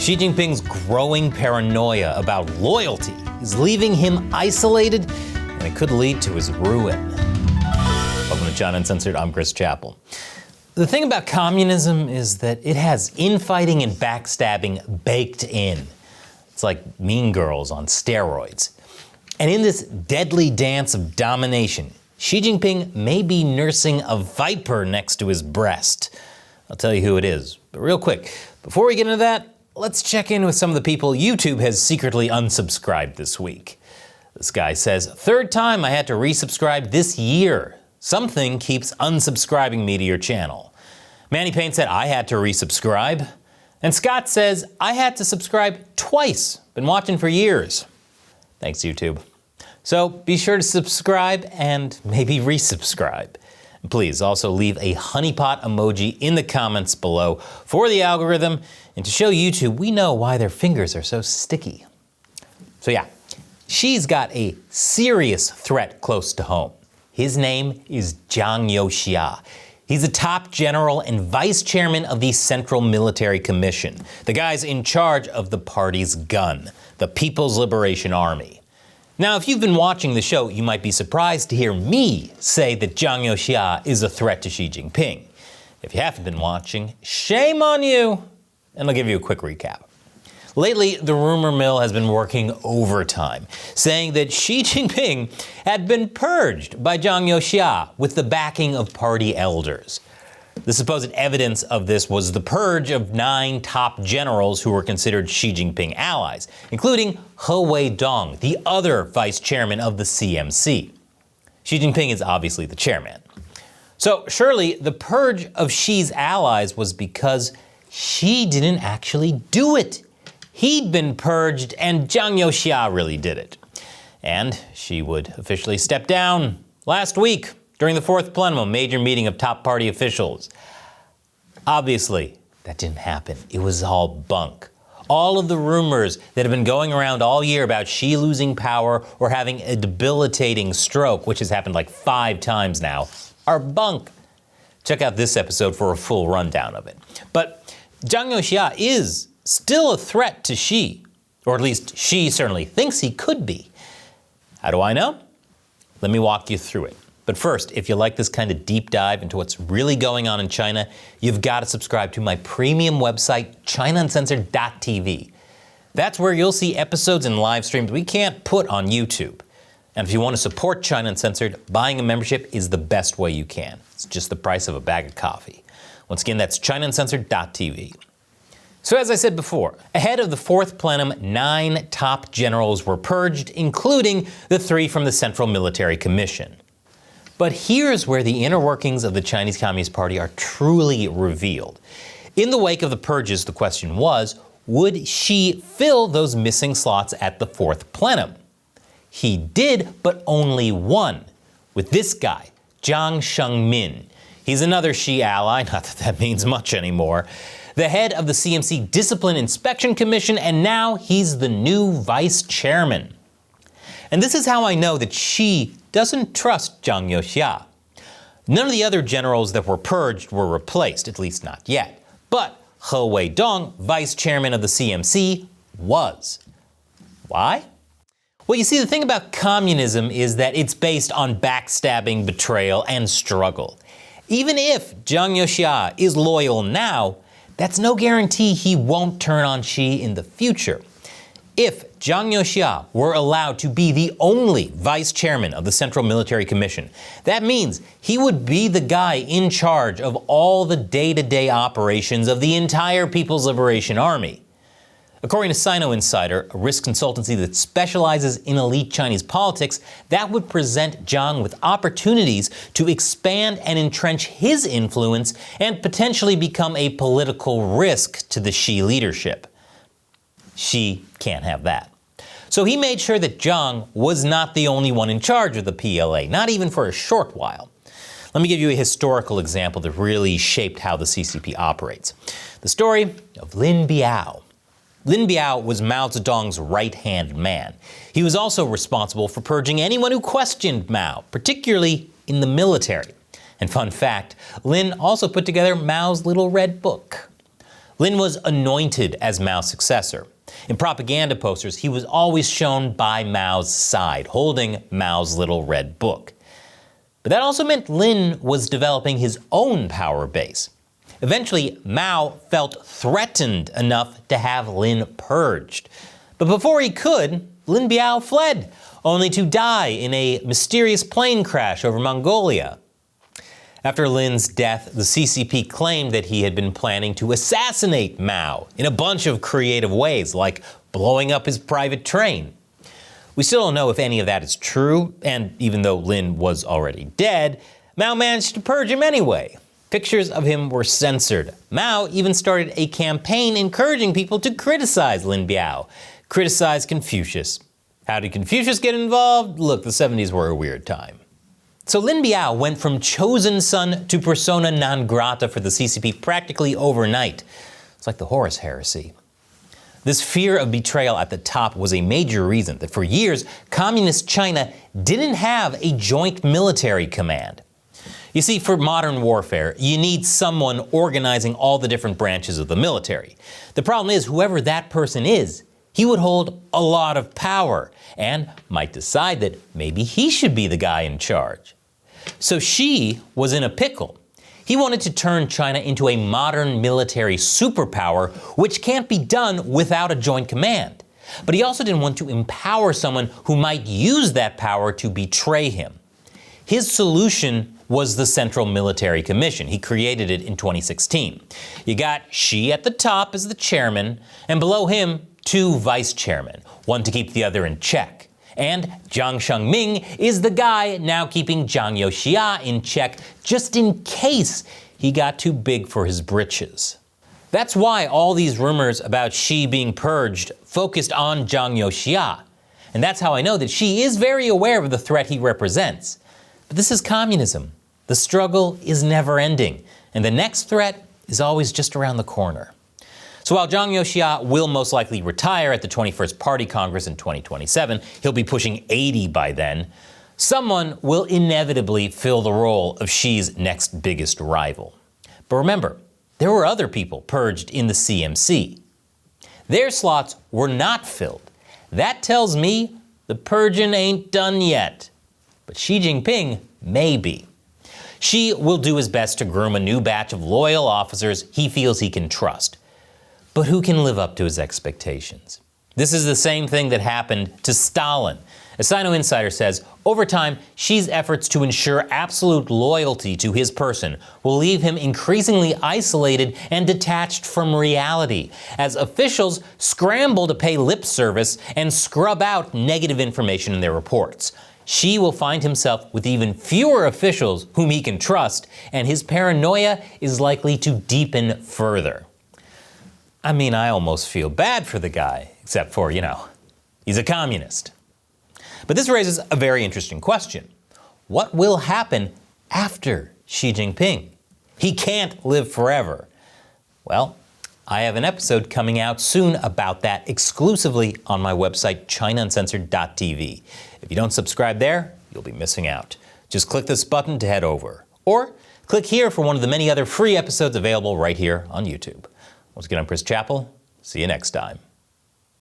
Xi Jinping's growing paranoia about loyalty is leaving him isolated, and it could lead to his ruin. Welcome to China Uncensored, I'm Chris Chappell. The thing about communism is that it has infighting and backstabbing baked in. It's like Mean Girls on steroids. And in this deadly dance of domination, Xi Jinping may be nursing a viper next to his breast. I'll tell you who it is. But real quick, before we get into that, let's check in with some of the people YouTube has secretly unsubscribed this week. This guy says, third time I had to resubscribe this year. Something keeps unsubscribing me to your channel. Manny Payne said I had to resubscribe. And Scott says I had to subscribe twice. Been watching for years. Thanks, YouTube. So be sure to subscribe and maybe resubscribe. And please also leave a honeypot emoji in the comments below for the algorithm and to show YouTube we know why their fingers are so sticky. So yeah, Xi's got a serious threat close to home. His name is Zhang Youxia. He's a top general and vice chairman of the Central Military Commission. The guy's in charge of the party's gun, the People's Liberation Army. Now, if you've been watching the show, you might be surprised to hear me say that Zhang Youxia is a threat to Xi Jinping. If you haven't been watching, shame on you! And I'll give you a quick recap. Lately, the rumor mill has been working overtime, saying that Xi Jinping had been purged by Zhang Youxia with the backing of party elders. The supposed evidence of this was the purge of 9 top generals who were considered Xi Jinping allies, including He Weidong, the other vice chairman of the CMC. Xi Jinping is obviously the chairman. So surely the purge of Xi's allies was because Xi didn't actually do it. He'd been purged and Zhang Youxia really did it. And Xi would officially step down last week during the 4th plenum, major meeting of top party officials. Obviously, that didn't happen. It was all bunk. All of the rumors that have been going around all year about Xi losing power or having a debilitating stroke, which has happened like 5 times now, are bunk. Check out this episode for a full rundown of it. But Zhang Youxia is still a threat to Xi, or at least Xi certainly thinks he could be. How do I know? Let me walk you through it. But first, if you like this kind of deep dive into what's really going on in China, you've got to subscribe to my premium website, ChinaUncensored.tv. That's where you'll see episodes and live streams we can't put on YouTube. And if you want to support China Uncensored, buying a membership is the best way you can. It's just the price of a bag of coffee. Once again, that's ChinaUncensored.tv. So as I said before, ahead of the 4th plenum, 9 top generals were purged, including the 3 from the Central Military Commission. But here's where the inner workings of the Chinese Communist Party are truly revealed. In the wake of the purges, the question was, would Xi fill those missing slots at the 4th plenum? He did, but only one, with this guy, Jiang Shengmin. He's another Xi ally, not that that means much anymore, the head of the CMC Discipline Inspection Commission, and now he's the new vice chairman. And this is how I know that Xi doesn't trust Zhang Youxia. None of the other generals that were purged were replaced, at least not yet. But He Weidong, vice chairman of the CMC, was. Why? Well, you see, the thing about communism is that it's based on backstabbing, betrayal, and struggle. Even if Zhang Youxia is loyal now, that's no guarantee he won't turn on Xi in the future. If Zhang Youxia were allowed to be the only vice chairman of the Central Military Commission, that means he would be the guy in charge of all the day-to-day operations of the entire People's Liberation Army. According to China Uncensored, a risk consultancy that specializes in elite Chinese politics, that would present Zhang with opportunities to expand and entrench his influence and potentially become a political risk to the Xi leadership. Xi can't have that. So he made sure that Zhang was not the only one in charge of the PLA, not even for a short while. Let me give you a historical example that really shaped how the CCP operates. The story of Lin Biao. Lin Biao was Mao Zedong's right-hand man. He was also responsible for purging anyone who questioned Mao, particularly in the military. And fun fact, Lin also put together Mao's Little Red Book. Lin was anointed as Mao's successor. In propaganda posters, he was always shown by Mao's side, holding Mao's little red book. But that also meant Lin was developing his own power base. Eventually, Mao felt threatened enough to have Lin purged. But before he could, Lin Biao fled, only to die in a mysterious plane crash over Mongolia. After Lin's death, the CCP claimed that he had been planning to assassinate Mao in a bunch of creative ways, like blowing up his private train. We still don't know if any of that is true, and even though Lin was already dead, Mao managed to purge him anyway. Pictures of him were censored. Mao even started a campaign encouraging people to criticize Lin Biao, criticize Confucius. How did Confucius get involved? Look, the 70s were a weird time. So Lin Biao went from chosen son to persona non grata for the CCP practically overnight. It's like the Horus heresy. This fear of betrayal at the top was a major reason that for years, communist China didn't have a joint military command. You see, for modern warfare, you need someone organizing all the different branches of the military. The problem is, whoever that person is, he would hold a lot of power and might decide that maybe he should be the guy in charge. So Xi was in a pickle. He wanted to turn China into a modern military superpower, which can't be done without a joint command. But he also didn't want to empower someone who might use that power to betray him. His solution was the Central Military Commission. He created it in 2016. You got Xi at the top as the chairman, and below him, 2 vice chairmen, one to keep the other in check. And Jiang Shengming is the guy now keeping Zhang Youxia in check, just in case he got too big for his britches. That's why all these rumors about Xi being purged focused on Zhang Youxia. And that's how I know that Xi is very aware of the threat he represents. But this is communism. The struggle is never ending, and the next threat is always just around the corner. So while Zhang Youxia will most likely retire at the 21st Party Congress in 2027, he'll be pushing 80 by then, someone will inevitably fill the role of Xi's next biggest rival. But remember, there were other people purged in the CMC. Their slots were not filled. That tells me the purging ain't done yet. But Xi Jinping may be. Xi will do his best to groom a new batch of loyal officers he feels he can trust. But who can live up to his expectations? This is the same thing that happened to Stalin. As Sino Insider says, over time, Xi's efforts to ensure absolute loyalty to his person will leave him increasingly isolated and detached from reality, as officials scramble to pay lip service and scrub out negative information in their reports. Xi will find himself with even fewer officials whom he can trust, and his paranoia is likely to deepen further. I mean, I almost feel bad for the guy, except for, he's a communist. But this raises a very interesting question. What will happen after Xi Jinping? He can't live forever. Well, I have an episode coming out soon about that exclusively on my website, ChinaUncensored.tv. If you don't subscribe there, you'll be missing out. Just click this button to head over. Or click here for one of the many other free episodes available right here on YouTube. Once again, I'm Chris Chappell. See you next time.